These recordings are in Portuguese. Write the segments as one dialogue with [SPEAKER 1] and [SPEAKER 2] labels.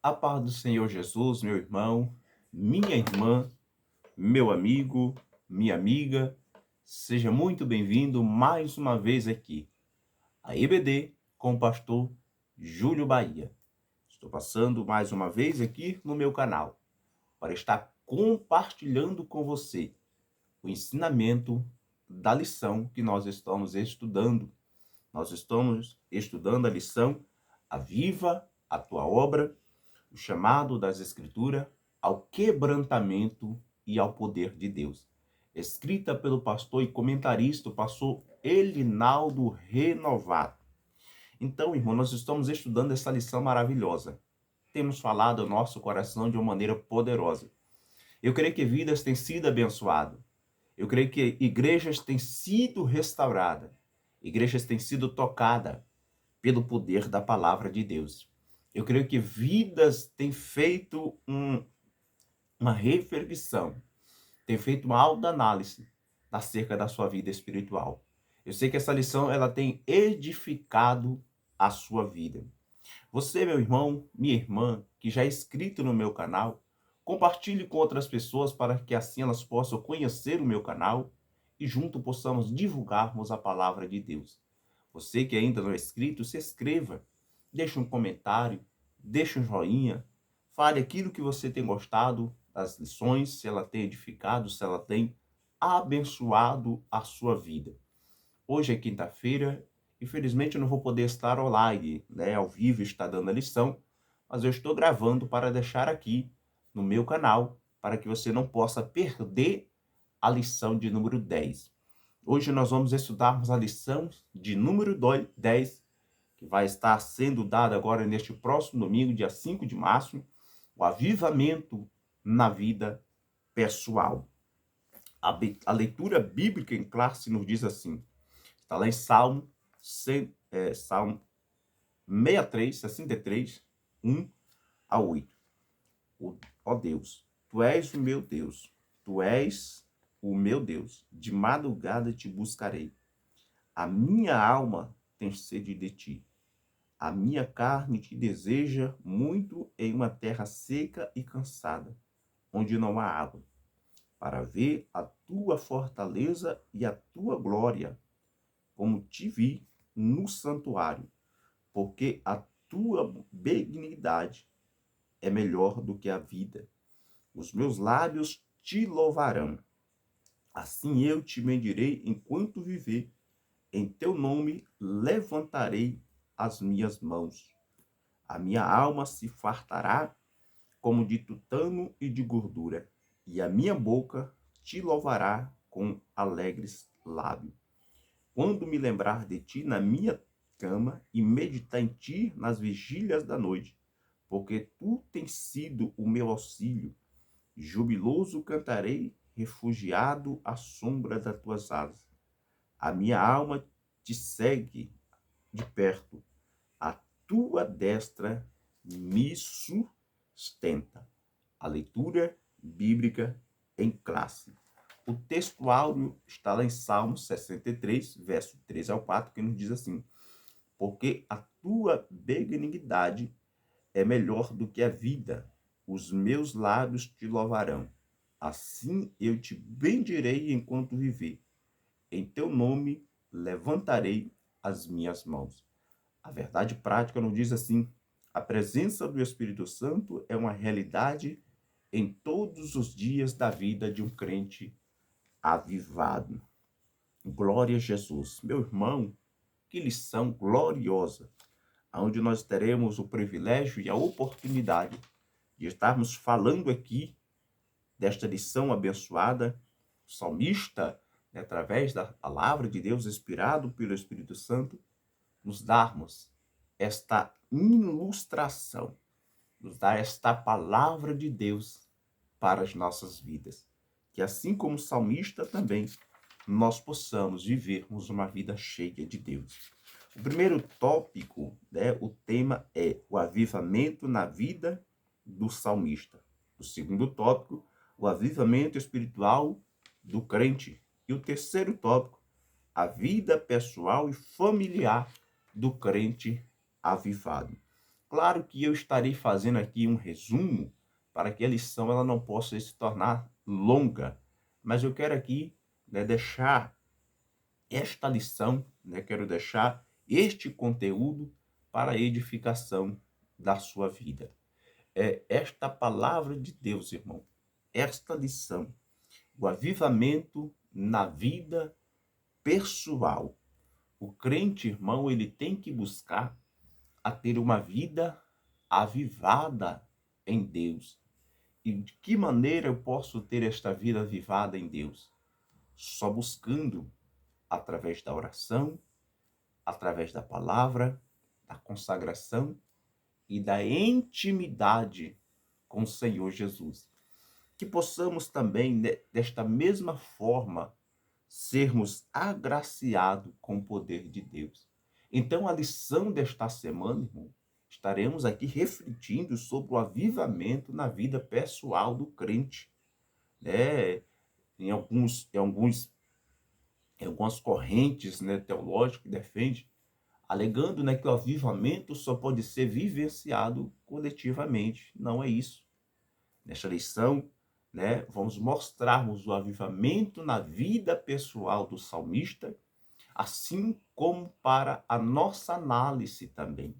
[SPEAKER 1] A paz do Senhor Jesus, meu irmão, minha irmã, meu amigo, minha amiga, seja muito bem-vindo mais uma vez aqui, a EBD com o pastor Júlio Bahia. Estou passando mais uma vez aqui no meu canal para estar compartilhando com você o ensinamento da lição que nós estamos estudando. Nós estamos estudando a lição Aviva a Tua Obra, o chamado das Escrituras ao quebrantamento e ao poder de Deus. Escrita pelo pastor e comentarista, o pastor Elinaldo Renovato. Então, irmão, nós estamos estudando essa lição maravilhosa. Temos falado ao nosso coração de uma maneira poderosa. Eu creio que vidas têm sido abençoadas. Eu creio que igrejas têm sido restauradas. Igrejas têm sido tocadas pelo poder da palavra de Deus. Eu creio que vidas têm feito uma reflexão, têm feito uma autoanálise acerca da sua vida espiritual. Eu sei que essa lição ela tem edificado a sua vida. Você, meu irmão, minha irmã, que já é inscrito no meu canal, compartilhe com outras pessoas para que assim elas possam conhecer o meu canal e junto possamos divulgarmos a palavra de Deus. Você que ainda não é inscrito, se inscreva, deixe um comentário, deixe um joinha, fale aquilo que você tem gostado das lições, se ela tem edificado, se ela tem abençoado a sua vida. Hoje é quinta-feira, infelizmente eu não vou poder estar online, ao vivo, estar dando a lição, mas eu estou gravando para deixar aqui no meu canal, para que você não possa perder a lição de número 10. Hoje nós vamos estudarmos a lição de número 10, que vai estar sendo dada agora neste próximo domingo, dia 5 de março, o avivamento na vida pessoal. A leitura bíblica em classe nos diz assim, está lá em Salmo 63, 63, 1 a 8. Ó Deus, Tu és o meu Deus, Tu és o meu Deus, de madrugada te buscarei. A minha alma tem sede de ti. A minha carne te deseja muito em uma terra seca e cansada, onde não há água, para ver a tua fortaleza e a tua glória, como te vi no santuário, porque a tua benignidade é melhor do que a vida. Os meus lábios te louvarão. Assim eu te bendirei enquanto viver. Em teu nome levantarei as minhas mãos. A minha alma se fartará como de tutano e de gordura, e a minha boca te louvará com alegres lábios. Quando me lembrar de ti na minha cama e meditar em ti nas vigílias da noite, porque tu tens sido o meu auxílio. Jubiloso cantarei, refugiado à sombra das tuas asas. A minha alma te segue de perto. A tua destra me sustenta. A leitura bíblica em classe. O texto áureo está lá em Salmos 63, verso 3 ao 4, que nos diz assim: porque a tua benignidade é melhor do que a vida, os meus lábios te louvarão. Assim eu te bendirei enquanto viver. Em teu nome levantarei as minhas mãos. A verdade prática nos diz assim: a presença do Espírito Santo é uma realidade em todos os dias da vida de um crente avivado. Glória a Jesus. Meu irmão, que lição gloriosa, onde nós teremos o privilégio e a oportunidade de estarmos falando aqui desta lição abençoada, o salmista, através da palavra de Deus, inspirado pelo Espírito Santo, nos darmos esta ilustração, nos dar esta palavra de Deus para as nossas vidas. Que assim como o salmista também, nós possamos vivermos uma vida cheia de Deus. O primeiro tópico, o tema é o avivamento na vida do salmista. O segundo tópico, o avivamento espiritual do crente. E o terceiro tópico, a vida pessoal e familiar do crente avivado. Claro que eu estarei fazendo aqui um resumo para que a lição ela não possa se tornar longa, mas eu quero aqui, né, deixar esta lição, né, quero deixar este conteúdo para a edificação da sua vida. É esta palavra de Deus, irmão, esta lição, o avivamento na vida pessoal. O crente, irmão, ele tem que buscar a ter uma vida avivada em Deus. E de que maneira eu posso ter esta vida avivada em Deus? Só buscando através da oração, através da palavra, da consagração e da intimidade com o Senhor Jesus. Que possamos também, desta mesma forma, sermos agraciados com o poder de Deus. Então, a lição desta semana, irmão, estaremos aqui refletindo sobre o avivamento na vida pessoal do crente, né? Em algumas correntes, né, teológicas que defendem, alegando, né, que o avivamento só pode ser vivenciado coletivamente. Não é isso. Nesta lição, né, vamos mostrarmos o avivamento na vida pessoal do salmista, assim como para a nossa análise também,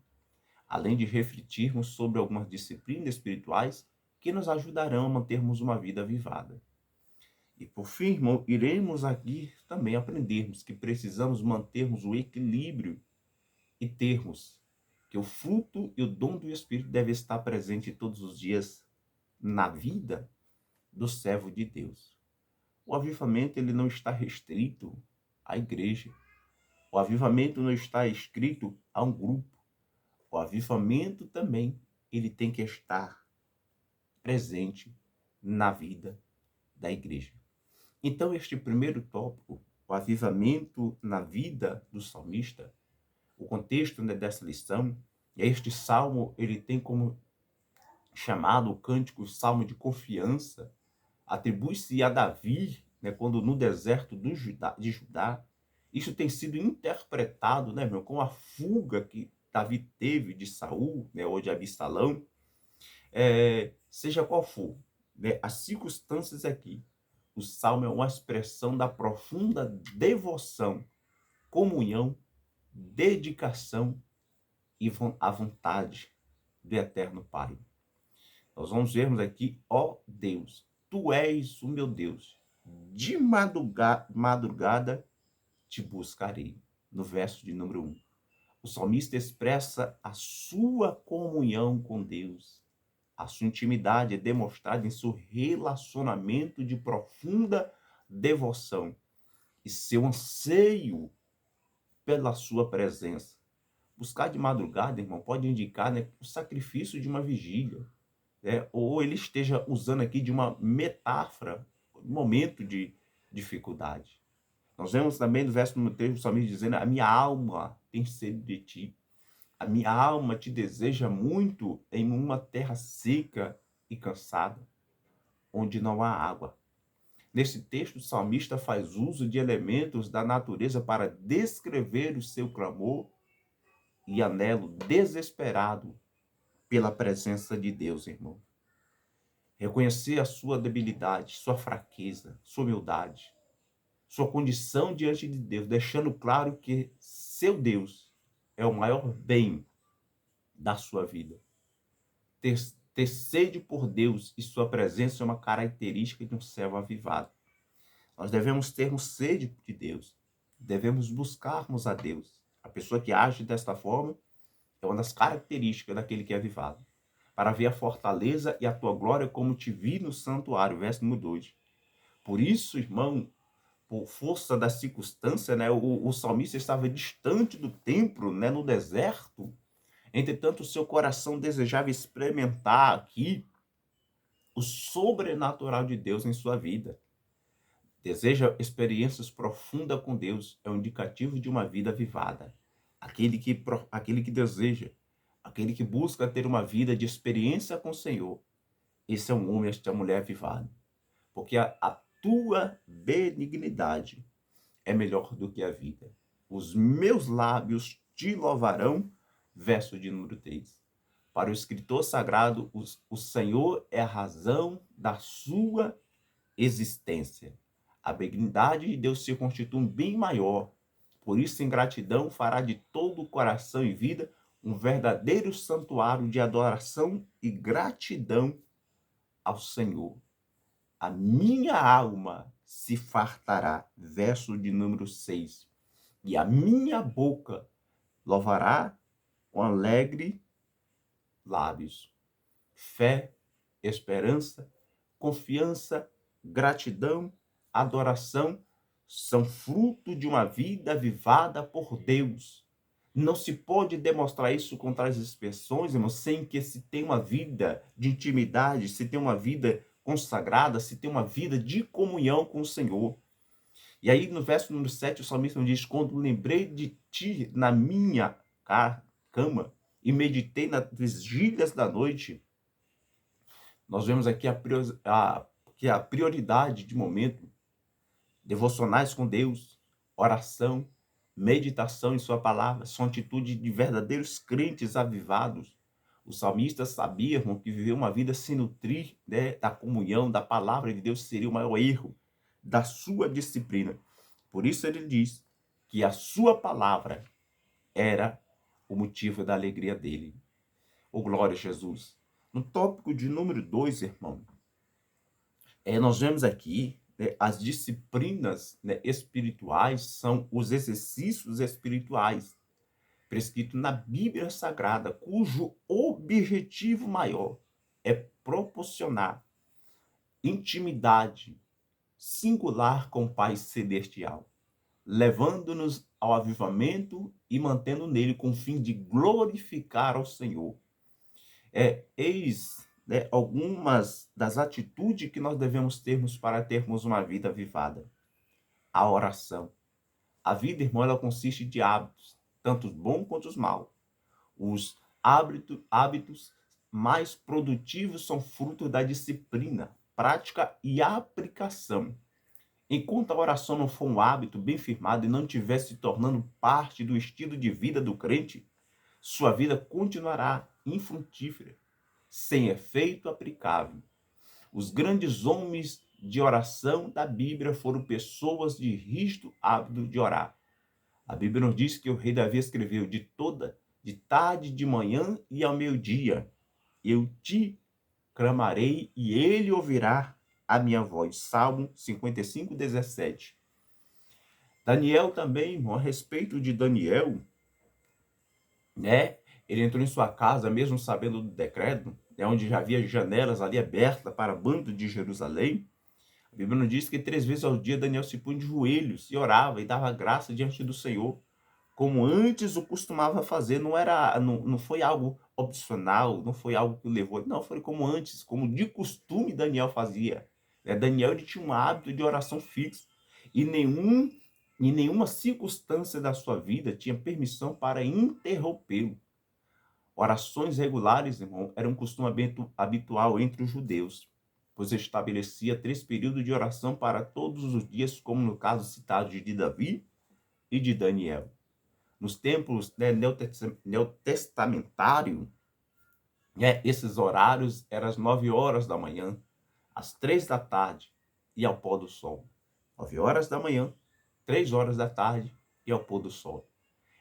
[SPEAKER 1] além de refletirmos sobre algumas disciplinas espirituais que nos ajudarão a mantermos uma vida avivada. E por fim, irmão, iremos aqui também aprendermos que precisamos mantermos o equilíbrio e termos que o fruto e o dom do Espírito deve estar presente todos os dias na vida do servo de Deus. O avivamento ele não está restrito à igreja. O avivamento não está escrito a um grupo. O avivamento também ele tem que estar presente na vida da igreja. Então, este primeiro tópico, o avivamento na vida do salmista, o contexto, né, dessa lição, este salmo ele tem como chamado o cântico salmo de confiança, atribui-se a Davi, né, quando no deserto de Judá. Isso tem sido interpretado, né, meu, com a fuga que Davi teve de Saul, né, ou de Absalão, seja qual for, né, as circunstâncias aqui. O salmo é uma expressão da profunda devoção, comunhão, dedicação e a vontade do eterno Pai. Nós vamos vermos aqui, ó Deus, tu és o meu Deus, de madrugada te buscarei. No verso de número 1. O salmista expressa a sua comunhão com Deus. A sua intimidade é demonstrada em seu relacionamento de profunda devoção e seu anseio pela sua presença. Buscar de madrugada, irmão, pode indicar, né, o sacrifício de uma vigília, né? Ou ele esteja usando aqui de uma metáfora, um momento de dificuldade. Nós vemos também no verso número 3 o salmista dizendo: a minha alma tem sede de ti. A minha alma te deseja muito em uma terra seca e cansada, onde não há água. Nesse texto, o salmista faz uso de elementos da natureza para descrever o seu clamor e anelo desesperado pela presença de Deus, irmão. Reconhecer a sua debilidade, sua fraqueza, sua humildade, sua condição diante de Deus, deixando claro que seu Deus é o maior bem da sua vida. Ter sede por Deus e sua presença é uma característica de um servo avivado. Nós devemos termos sede de Deus, devemos buscarmos a Deus. A pessoa que age desta forma é uma das características daquele que é avivado. Para ver a fortaleza e a tua glória como te vi no santuário, verso número 2. Por isso, irmão, por força da circunstância, né, o salmista estava distante do templo, né, no deserto. Entretanto, o seu coração desejava experimentar aqui o sobrenatural de Deus em sua vida. Deseja experiências profundas com Deus, é um indicativo de uma vida avivada. Aquele que deseja, aquele que busca ter uma vida de experiência com o Senhor, esse é um homem, esta mulher avivada. Porque a tua benignidade é melhor do que a vida. Os meus lábios te louvarão, verso de número 3. Para o escritor sagrado, o Senhor é a razão da sua existência. A benignidade de Deus se constitui um bem maior. Por isso, em gratidão, fará de todo o coração e vida um verdadeiro santuário de adoração e gratidão ao Senhor. A minha alma se fartará, verso de número 6, e a minha boca louvará com alegre lábios. Fé, esperança, confiança, gratidão, adoração são fruto de uma vida avivada por Deus. Não se pode demonstrar isso contra as expressões, irmão, sem que se tenha uma vida de intimidade, se tenha uma vida consagrada, se tenha uma vida de comunhão com o Senhor. E aí no verso número 7, o salmista diz: quando lembrei de ti na minha cama e meditei nas vigílias da noite. Nós vemos aqui que a prioridade de momento, devocionais com Deus, oração, meditação em sua palavra, são atitudes de verdadeiros crentes avivados. Os salmistas sabiam que viver uma vida sem nutrir, né, da comunhão, da palavra de Deus seria o maior erro da sua disciplina. Por isso ele diz que a sua palavra era o motivo da alegria dele. Oh, glória a Jesus. No tópico de número 2, irmão, nós vemos aqui, né, as disciplinas, né, espirituais são os exercícios espirituais prescritos na Bíblia Sagrada, cujo objetivo maior é proporcionar intimidade singular com o Pai Celestial, levando-nos ao avivamento e mantendo nele com o fim de glorificar ao Senhor. Eis, né, algumas das atitudes que nós devemos termos para termos uma vida avivada. A oração. A vida, irmão, ela consiste de hábitos, tanto os bons quanto os maus. Os hábitos mais produtivos são fruto da disciplina, prática e aplicação. Enquanto a oração não for um hábito bem firmado e não estiver se tornando parte do estilo de vida do crente, sua vida continuará infrutífera, sem efeito aplicável. Os grandes homens de oração da Bíblia foram pessoas de rígido hábito de orar. A Bíblia nos diz que o rei Davi escreveu: de tarde, de manhã e ao meio-dia, eu te clamarei e ele ouvirá a minha voz. Salmo 55, 17. Daniel também, irmão, a respeito de Daniel, né? Ele entrou em sua casa, mesmo sabendo do decreto, onde já havia janelas ali abertas para a banda de Jerusalém. A Bíblia nos diz que 3 vezes ao dia Daniel se punha de joelhos e orava e dava graça diante do Senhor, como antes o costumava fazer. Não foi algo opcional, não foi algo que o levou, não, foi como antes, como de costume Daniel fazia. Daniel, ele tinha um hábito de oração fixo e nenhuma circunstância da sua vida tinha permissão para interrompê-lo. Orações regulares, irmão, eram um costume habitual entre os judeus, pois estabelecia 3 períodos de oração para todos os dias, como no caso citado de Davi e de Daniel. Nos tempos, né, neotestamentários, esses horários eram às 9 horas da manhã, às 3 da tarde e ao pôr do sol. 9 horas da manhã, 3 horas da tarde e ao pôr do sol.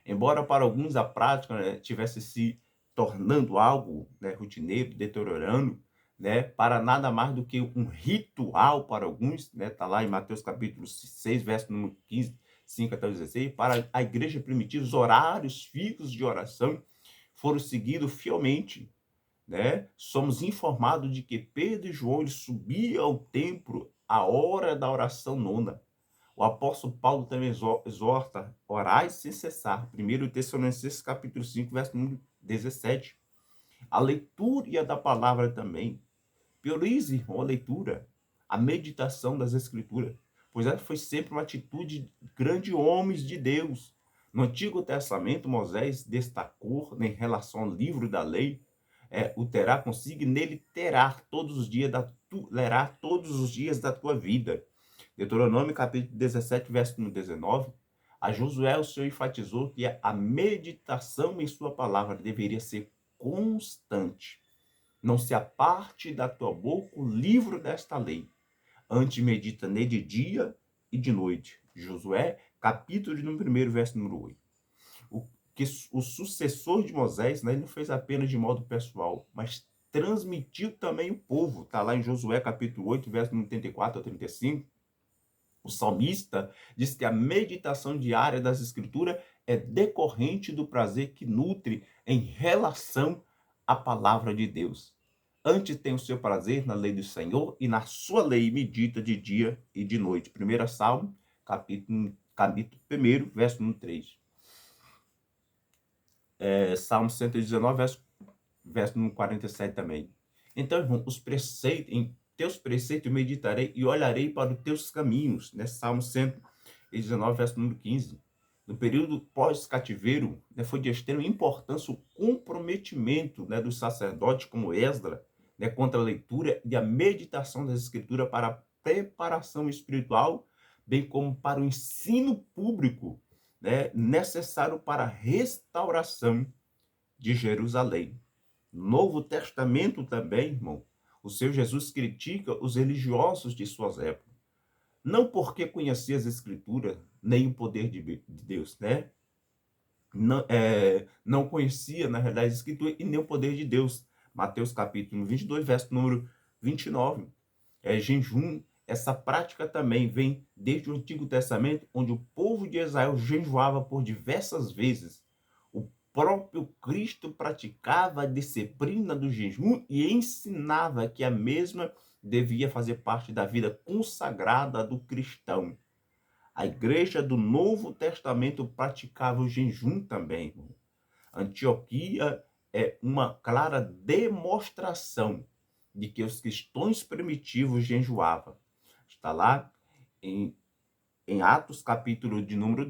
[SPEAKER 1] Embora para alguns a prática, né, tivesse se tornando algo, né, rotineiro, deteriorando, né, para nada mais do que um ritual para alguns, né, está lá em Mateus capítulo 6, verso número 15, 5 até 16, para a igreja primitiva, os horários fixos de oração foram seguidos fielmente, né? Somos informados de que Pedro e João subiam ao templo à hora da oração nona. O apóstolo Paulo também exorta: orai sem cessar. 1 Tessalonicenses capítulo 5, verso número 17. A leitura da palavra também. Priorize, irmão, a leitura, a meditação das Escrituras, pois ela foi sempre uma atitude de grandes homens de Deus. No Antigo Testamento, Moisés destacou, né, em relação ao livro da lei, o terá consigo, nele lerá todos os dias da tua vida. Deuteronômio capítulo 17, verso 19. A Josué, o Senhor enfatizou que a meditação em sua palavra deveria ser constante. Não se aparte da tua boca o livro desta lei. Antes medita nele de dia e de noite. Josué, capítulo de número 1, verso número 8. O sucessor de Moisés, né, ele não fez apenas de modo pessoal, mas transmitiu também o povo. Está lá em Josué, capítulo 8, verso número 34 a 35. O salmista diz que a meditação diária das Escrituras é decorrente do prazer que nutre em relação à palavra de Deus. Antes tem o seu prazer na lei do Senhor e na sua lei medita de dia e de noite. 1 Salmo, capítulo 1, verso número 3. Salmo 119, verso número 47 também. Então, irmão, em teus preceitos meditarei e olharei para os teus caminhos, né? Salmo 119, verso número 15. No período pós-cativeiro, né, foi de extrema importância o comprometimento, né, dos sacerdotes como Esdras, né, contra a leitura e a meditação das Escrituras para a preparação espiritual, bem como para o ensino público, né, necessário para a restauração de Jerusalém. Novo Testamento também, irmão, o Senhor Jesus critica os religiosos de suas épocas. Não porque conhecia as Escrituras, nem o poder de Deus, né? Não conhecia, na realidade, as Escrituras e nem o poder de Deus. Mateus capítulo 22, verso número 29. Jejum, essa prática também vem desde o Antigo Testamento, onde o povo de Israel jejuava por diversas vezes. O próprio Cristo praticava a disciplina do jejum e ensinava que a mesma devia fazer parte da vida consagrada do cristão. A igreja do Novo Testamento praticava o jejum também, irmão. Antioquia é uma clara demonstração de que os cristãos primitivos jejuavam. Está lá em Atos, capítulo de número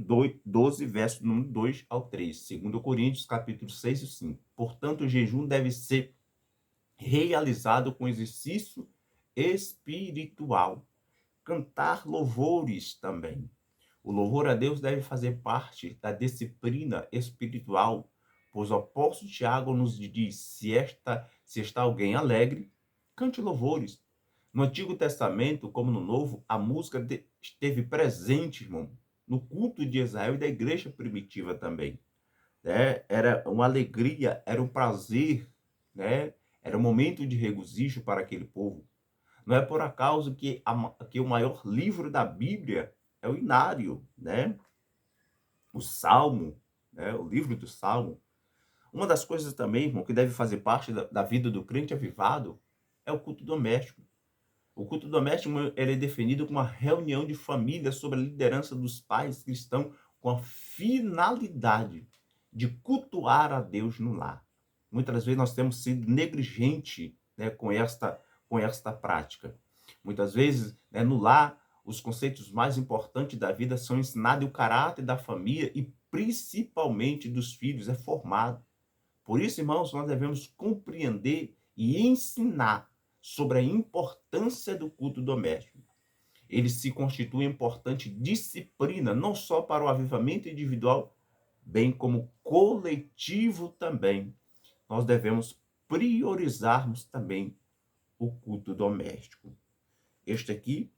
[SPEAKER 1] 12, verso número 2 ao 3. 2 Coríntios, capítulo 6 e 5. Portanto, o jejum deve ser realizado com exercício espiritual. Cantar louvores também. O louvor a Deus deve fazer parte da disciplina espiritual, pois o apóstolo Tiago nos diz, se está alguém alegre, cante louvores. No Antigo Testamento, como no Novo, a música esteve presente, irmão, no culto de Israel e da igreja primitiva também. Né? Era uma alegria, era um prazer, né? Era um momento de regozijo para aquele povo. Não é por acaso que o maior livro da Bíblia é o Inário, né? O Salmo, né? O livro do Salmo. Uma das coisas também, irmão, que deve fazer parte da vida do crente avivado é o culto doméstico. O culto doméstico ele é definido como uma reunião de família sob a liderança dos pais cristãos com a finalidade de cultuar a Deus no lar. Muitas vezes nós temos sido negligentes, né, com esta prática. Muitas vezes, né, no lar, os conceitos mais importantes da vida são ensinados e o caráter da família e principalmente dos filhos é formado. Por isso, irmãos, nós devemos compreender e ensinar sobre a importância do culto doméstico. Ele se constitui importante disciplina, não só para o avivamento individual, bem como coletivo também. Nós devemos priorizarmos também o culto doméstico. Este aqui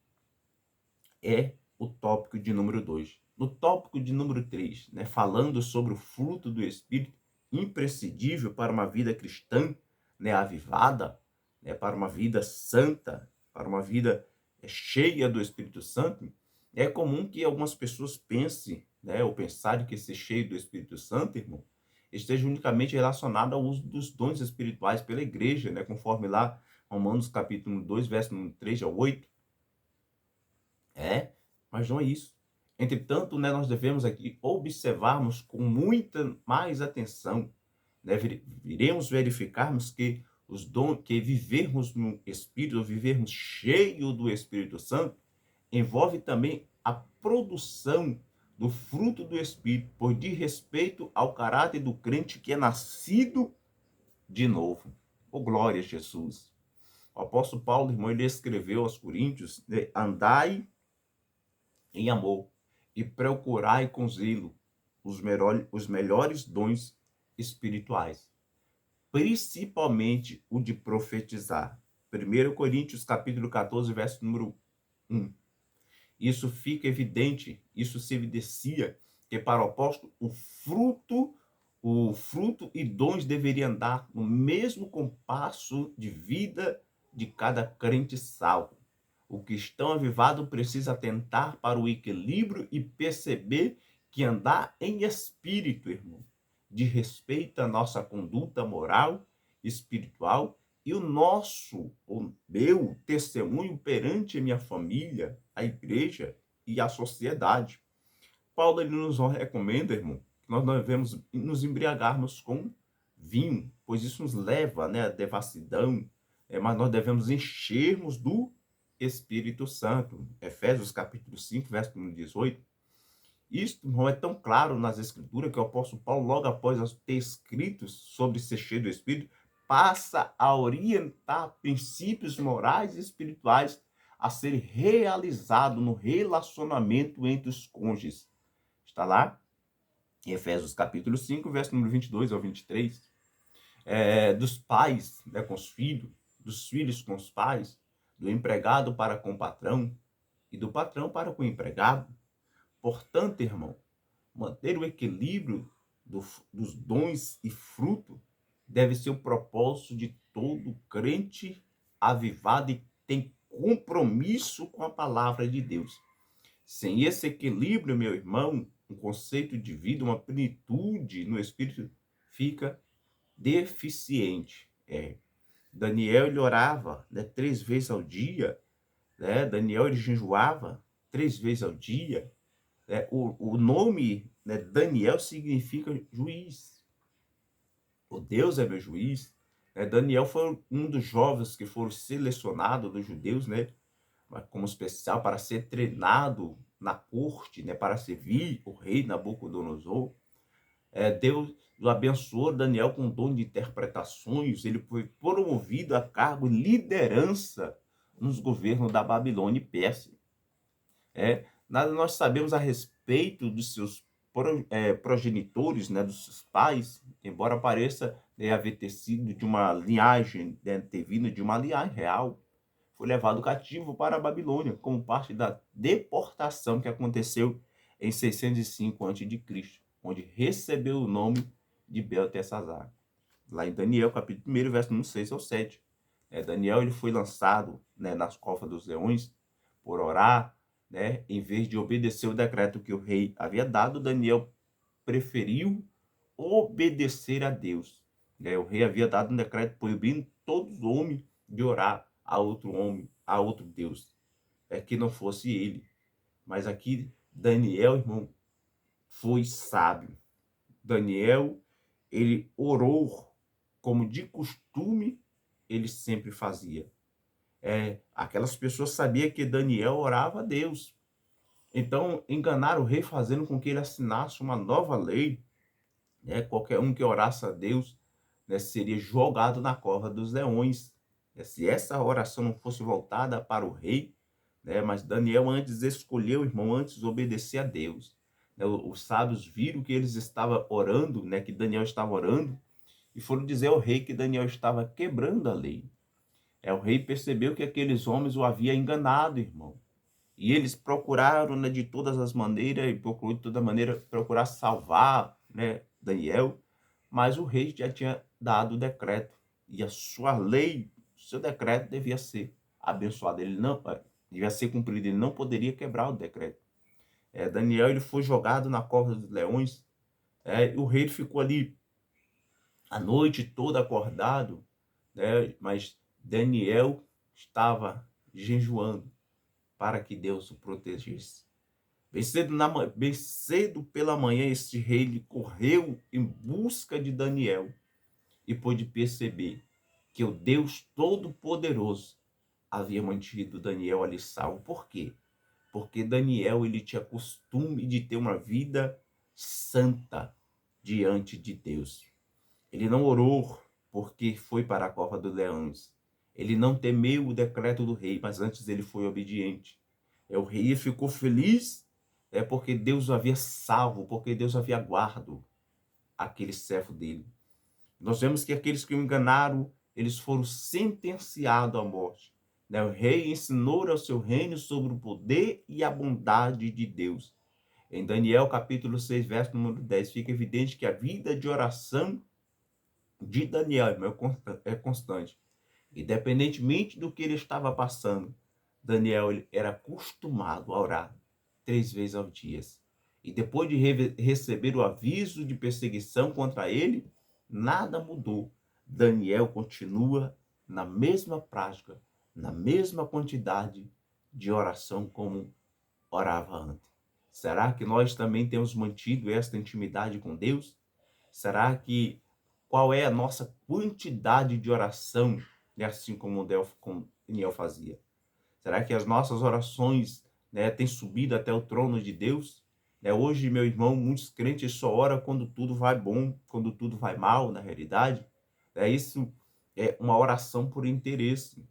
[SPEAKER 1] é o tópico de número 2. No tópico de número 3, né, falando sobre o fruto do Espírito, imprescindível para uma vida cristã, né, avivada, né, para uma vida santa, para uma vida cheia do Espírito Santo, é comum que algumas pessoas pensem, né, ou pensarem que ser cheio do Espírito Santo, irmão, esteja unicamente relacionado ao uso dos dons espirituais pela igreja, né, conforme lá Romanos capítulo 2, verso 3 ao 8. Mas não é isso. Entretanto, né, nós devemos aqui observarmos com muita mais atenção, né, iremos verificarmos que os dons, que vivermos no Espírito, vivermos cheio do Espírito Santo, envolve também a produção do fruto do Espírito, por de respeito ao caráter do crente que é nascido de novo. Oh, glória a Jesus. O apóstolo Paulo, irmão, ele escreveu aos Coríntios, né, andai em amor e procurai com zelo os melhores dons espirituais. principalmente o de profetizar. 1 Coríntios capítulo 14, verso número 1. Isso fica evidente, isso se evidencia que para o apóstolo o fruto e dons deveriam andar no mesmo compasso de vida de cada crente salvo. O cristão avivado precisa atentar para o equilíbrio e perceber que andar em espírito, irmão, de respeito à nossa conduta moral, espiritual e o meu testemunho perante a minha família, a igreja e a sociedade. Paulo ele nos recomenda, irmão, que nós não devemos nos embriagarmos com vinho, pois isso nos leva, né, à devassidão, mas nós devemos enchermos do Espírito Santo. Efésios capítulo 5, verso 18. Isto não é tão claro nas Escrituras que o apóstolo Paulo, logo após ter escrito sobre ser cheio do Espírito, passa a orientar princípios morais e espirituais a serem realizados no relacionamento entre os cônjuges. Está lá em Efésios capítulo 5, verso número 22 ao 23. Dos pais, né, com os filhos, dos filhos com os pais, do empregado para com o patrão e do patrão para com o empregado. Portanto, irmão, manter o equilíbrio dos dons e fruto deve ser o propósito de todo crente avivado e tem compromisso com a palavra de Deus. Sem esse equilíbrio, meu irmão, um conceito de vida, uma plenitude no Espírito fica deficiente. Daniel ele orava, né, 3 vezes ao dia, né? Daniel ele jejuava 3 vezes ao dia. O nome, né, Daniel significa juiz. O Deus é meu juiz. Daniel foi um dos jovens que foram selecionados dos judeus, né, como especial para ser treinado na corte, né, para servir o rei Nabucodonosor. Deus abençoou Daniel com o dom de interpretações. Ele foi promovido a cargo de liderança nos governos da Babilônia e Pérsia. Nada nós sabemos a respeito dos seus progenitores, né, dos seus pais, embora pareça haver ter sido de uma linhagem, ter vindo de uma linhagem real. Foi levado cativo para a Babilônia, como parte da deportação que aconteceu em 605 a.C., onde recebeu o nome de Beltesazar. Lá em Daniel, capítulo 1, verso 6 ao 7. Daniel ele foi lançado, né, nas covas dos leões por orar, né, em vez de obedecer o decreto que o rei havia dado. Daniel preferiu obedecer a Deus. O rei havia dado um decreto proibindo todos os homens de orar a outro homem, a outro Deus, que não fosse ele. Mas aqui Daniel, irmão, foi sábio. Daniel, ele orou como de costume ele sempre fazia. Aquelas pessoas sabiam que Daniel orava a Deus. Então, enganaram o rei fazendo com que ele assinasse uma nova lei, né? Qualquer um que orasse a Deus, né, seria jogado na cova dos leões. Se essa oração não fosse voltada para o rei, né, mas Daniel antes escolheu, irmão, antes obedecer a Deus. Os sábios viram que eles estavam orando, né, que Daniel estava orando, e foram dizer ao rei que Daniel estava quebrando a lei. O rei percebeu que aqueles homens o haviam enganado, irmão. E eles procuraram, né, de todas as maneiras, e procurou de toda maneira procurar salvar, né, Daniel, mas o rei já tinha dado o decreto, e a sua lei, o seu decreto devia ser abençoado, ele não devia ser cumprido, ele não poderia quebrar o decreto. Daniel ele foi jogado na cova dos leões, o rei ficou ali a noite toda acordado, né, mas Daniel estava jejuando para que Deus o protegesse. Bem cedo pela manhã, este rei correu em busca de Daniel e pôde perceber que o Deus Todo-Poderoso havia mantido Daniel ali salvo. Por quê? Porque Daniel ele tinha costume de ter uma vida santa diante de Deus. Ele não orou porque foi para a cova dos leões. Ele não temeu o decreto do rei, mas antes ele foi obediente. O rei ficou feliz porque Deus o havia salvo, porque Deus havia guardado aquele servo dele. Nós vemos que aqueles que o enganaram, eles foram sentenciados à morte. O rei ensinou ao seu reino sobre o poder e a bondade de Deus. Em Daniel, capítulo 6, verso número 10, fica evidente que a vida de oração de Daniel, irmão, é constante. Independentemente do que ele estava passando, Daniel ele era acostumado a orar 3 vezes ao dia. E depois de receber o aviso de perseguição contra ele, nada mudou. Daniel continua na mesma prática, na mesma quantidade de oração como orava antes. Será que nós também temos mantido esta intimidade com Deus? Será que qual é a nossa quantidade de oração, assim como Daniel fazia? Será que as nossas orações, têm subido até o trono de Deus? Hoje, meu irmão, muitos crentes só oram quando tudo vai bom, quando tudo vai mal, na realidade. Isso é uma oração por interesse.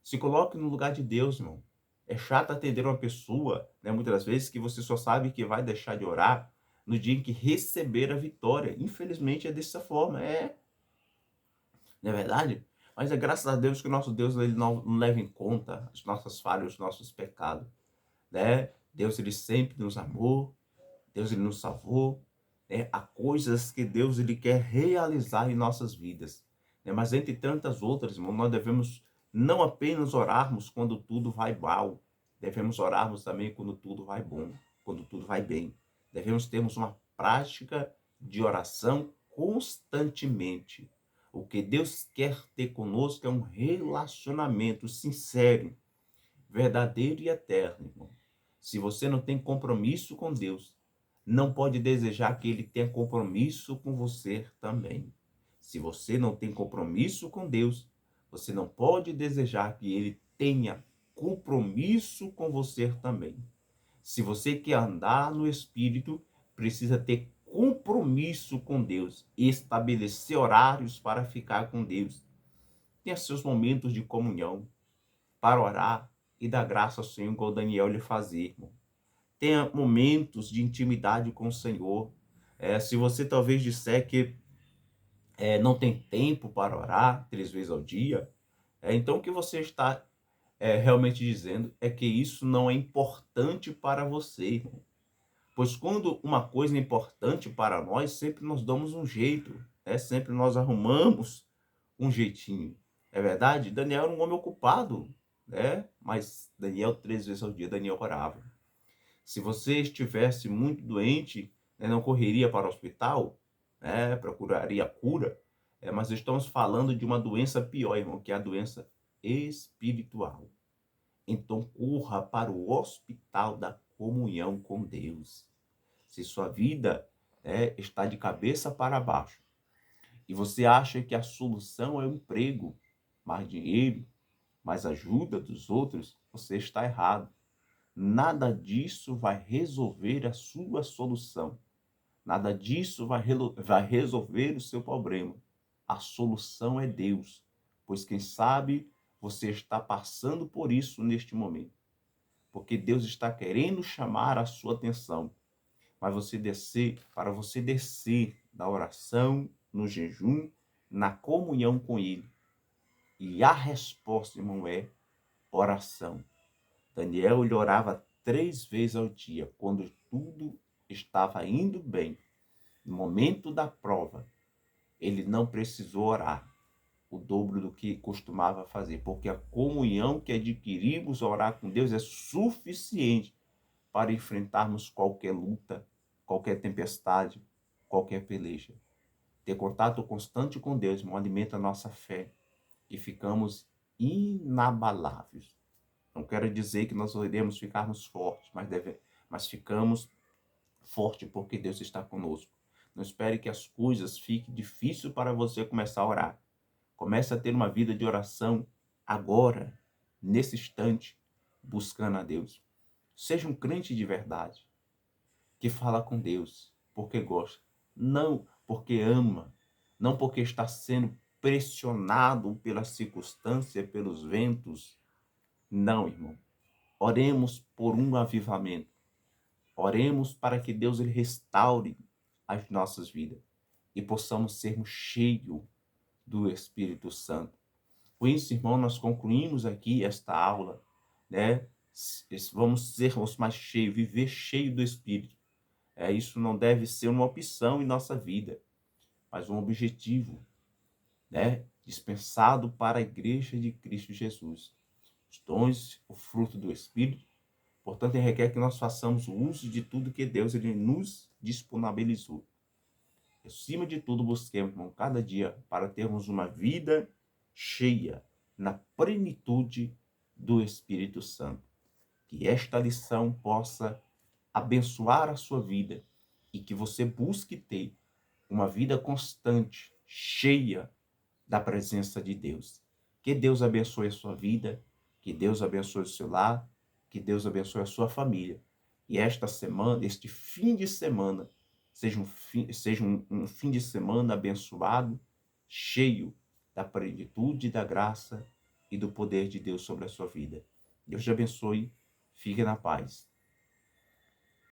[SPEAKER 1] Se coloque no lugar de Deus, irmão. É chato atender uma pessoa, muitas vezes, que você só sabe que vai deixar de orar no dia em que receber a vitória. Infelizmente, é dessa forma. Não é verdade? Mas é graças a Deus que o nosso Deus ele não leva em conta as nossas falhas, os nossos pecados. Deus ele sempre nos amou, Deus ele nos salvou. Há coisas que Deus ele quer realizar em nossas vidas. Mas entre tantas outras, irmão, nós devemos não apenas orarmos quando tudo vai mal, devemos orarmos também quando tudo vai bom, quando tudo vai bem. Devemos termos uma prática de oração constantemente. O que Deus quer ter conosco é um relacionamento sincero, verdadeiro e eterno, irmão. Se você não tem compromisso com Deus, não pode desejar que Ele tenha compromisso com você também. Se você não tem compromisso com Deus, você não pode desejar que Ele tenha compromisso com você também. Se você quer andar no Espírito, precisa ter compromisso com Deus, estabelecer horários para ficar com Deus. Tenha seus momentos de comunhão para orar e dar graça ao Senhor, como Daniel lhe fazia, irmão. Tenha momentos de intimidade com o Senhor. Se você talvez disser que não tem tempo para orar 3 vezes ao dia, então o que você está realmente dizendo é que isso não é importante para você, irmão. Pois quando uma coisa é importante para nós, sempre nós damos um jeito, sempre nós arrumamos um jeitinho. É verdade? Daniel era um homem ocupado, mas Daniel 3 vezes ao dia, Daniel orava. Se você estivesse muito doente, não correria para o hospital, procuraria cura, mas estamos falando de uma doença pior, irmão, que é a doença espiritual. Então corra para o hospital da comunhão com Deus. Se sua vida está de cabeça para baixo e você acha que a solução é o emprego, mais dinheiro, mais ajuda dos outros, você está errado. Nada disso vai resolver a sua solução. Nada disso vai resolver o seu problema. A solução é Deus, pois quem sabe você está passando por isso neste momento. Porque Deus está querendo chamar a sua atenção. Para você descer da oração, no jejum, na comunhão com Ele. E a resposta, irmão, é oração. Daniel ele orava 3 vezes ao dia, quando tudo estava indo bem. No momento da prova, ele não precisou orar o dobro do que costumava fazer, porque a comunhão que adquirimos ao orar com Deus é suficiente para enfrentarmos qualquer luta, qualquer tempestade, qualquer peleja. Ter contato constante com Deus, irmão, alimenta a nossa fé e ficamos inabaláveis. Não quero dizer que nós iremos ficarmos fortes, mas ficamos fortes porque Deus está conosco. Não espere que as coisas fiquem difíceis para você começar a orar. Comece a ter uma vida de oração agora, nesse instante, buscando a Deus. Seja um crente de verdade, que fala com Deus porque gosta, não porque ama, não porque está sendo pressionado pela circunstância, pelos ventos. Não, irmão. Oremos por um avivamento. Oremos para que Deus ele restaure as nossas vidas e possamos sermos cheios do Espírito Santo. Com isso, irmão, nós concluímos aqui esta aula, né? Vamos sermos mais cheios, viver cheio do Espírito. Isso não deve ser uma opção em nossa vida, mas um objetivo, né? Dispensado para a Igreja de Cristo Jesus. Os dons, o fruto do Espírito, portanto, ele requer que nós façamos o uso de tudo que Deus ele nos disponibilizou. Acima de tudo, busquemos, irmão, cada dia para termos uma vida cheia na plenitude do Espírito Santo. Que esta lição possa abençoar a sua vida e que você busque ter uma vida constante, cheia da presença de Deus. Que Deus abençoe a sua vida, que Deus abençoe o seu lar, que Deus abençoe a sua família. E esta semana, este fim de semana, seja um fim de semana abençoado, cheio da plenitude, da graça e do poder de Deus sobre a sua vida. Deus te abençoe, fique na paz.